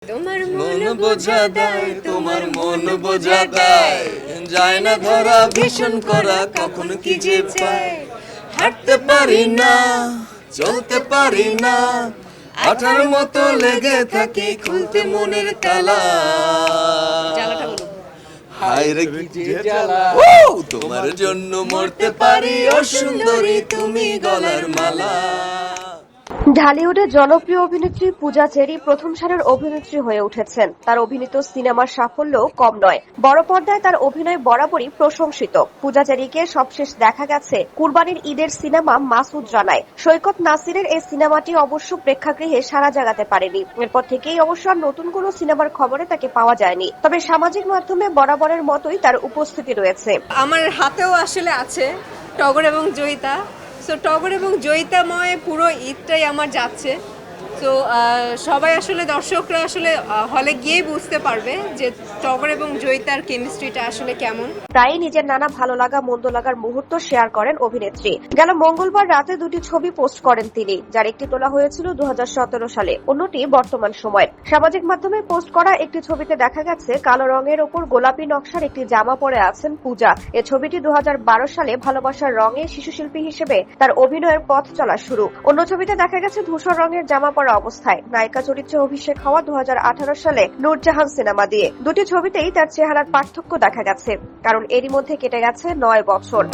তোমার মন বোঝা দেয়, তোমার মন বোঝা দেয়, যায় না ধরা ভীষণ করা কখন কি যে চায়। হাঁটতে পারি না, চলতে পারি না, আঠার মতো লেগে থাকি খুলতে মনের তালা। হায় রে কি যে জ্বালা, তোমার জন্য মরতে পারি ও সুন্দরী তুমি গলার মালা। ঢালিউডের জনপ্রিয় অভিনেত্রী পূজা চেরি প্রথম সারির অভিনেত্রী হয়ে উঠেছেন। তার অভিনীত সিনেমার সাফল্য কম নয়। বড় পর্দায় তার অভিনয় বরাবরই প্রশংসিত। পূজা চেরিকে সবশেষ দেখা গেছে কুরবানির ঈদের সিনেমা মাসুদ রানায়। সৈকত নাসিরের এই সিনেমাটি অবশ্য প্রেক্ষাগৃহে সাড়া জাগাতে পারেনি। এরপর থেকেই অবশ্য আর নতুন কোনো সিনেমার খবরে তাকে পাওয়া যায়নি। তবে সামাজিক মাধ্যমে বরাবরের মতোই তার উপস্থিতি রয়েছে। আমার হাতেও আসলে আছে টগর এবং জয়িতা। সো টগর এবং জয়িতাময় পুরো ঈদটাই আমার যাচ্ছে। তো সবাই আসলে দর্শকরা আসলে হলে গিয়েই বুঝতে পারবে যে টগর এবং জয়িতার কেমিস্ট্রিটা আসলে কেমন। প্রায়ই নিজের নানা ভালো লাগা মন্দ লাগার মুহূর্ত শেয়ার করেন অভিনেত্রী। গেল মঙ্গলবার রাতে দুটি ছবি পোস্ট করেন তিনি, যার একটি তোলা হয়েছিল 2017 সালে, অন্যটি বর্তমান সময়ের। সামাজিক মাধ্যমে পোস্ট করা একটি ছবিতে দেখা গেছে কালো রঙের ওপর গোলাপি নকশার একটি জামা পরে আছেন পূজা। এ ছবিটি 2012 সালে ভালোবাসার রঙে শিশুশিল্পী হিসেবে তার অভিনয়ের পথ চলা শুরু। অন্য ছবিতে দেখা গেছে ধূসর রঙের জামা পরা অবস্থায়। নায়িকা চরিত্রে অভিষেক হওয়া 2018 সালে নূরজাহান সিনেমা দিয়ে। দুটি ছবিতেই তার চেহারার পার্থক্য দেখা গেছে, কারণ এরই মধ্যে কেটে গেছে 9 বছর।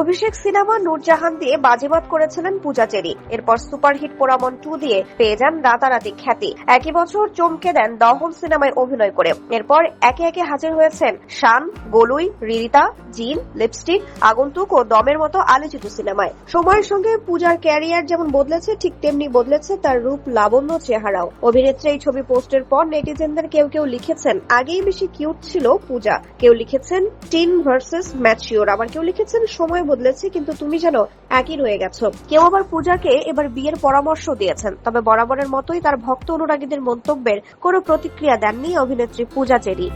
অভিষেক সিনেমা নূরজাহান দিয়ে বাজিমাত করেছিলেন পূজা চেরি। এরপর সুপারহিট পোড়ামন 2 দিয়ে পেয়ে যান রাতারাতি খ্যাতি। একই বছর চমকে দেন দহন সিনেমায় অভিনয় করে। এরপর একে একে হাজির হয়েছেন শান, গলুই, রিরিতা, জিন, লিপস্টিক, আগন্তুক ও দমের মতো আলোচিত সিনেমায়। সময়ের সঙ্গে পূজার ক্যারিয়ার যেমন বদলেছে, ঠিক তেমনি বদলেছে তার রূপ, লাবণ্য, চেহারাও। অভিনেত্রী এই ছবি পোস্টের পর নেটিজেনদের কেউ কেউ লিখেছেন আগেই বেশি কিউট ছিল পূজা, কেউ লিখেছেন টিন ভার্সেস ম্যাচিওর, আবার কেউ লিখেছেন সময় বদলেছে কিন্তু তুমি যেন একই রয়ে গেছো। কেউ আবার পূজাকে এবার বিয়ের পরামর্শ দিয়েছেন। তবে বরাবরের মতোই তার ভক্ত অনুরাগীদের মন্তব্যের কোনো প্রতিক্রিয়া দেননি অভিনেত্রী পূজা চেরি।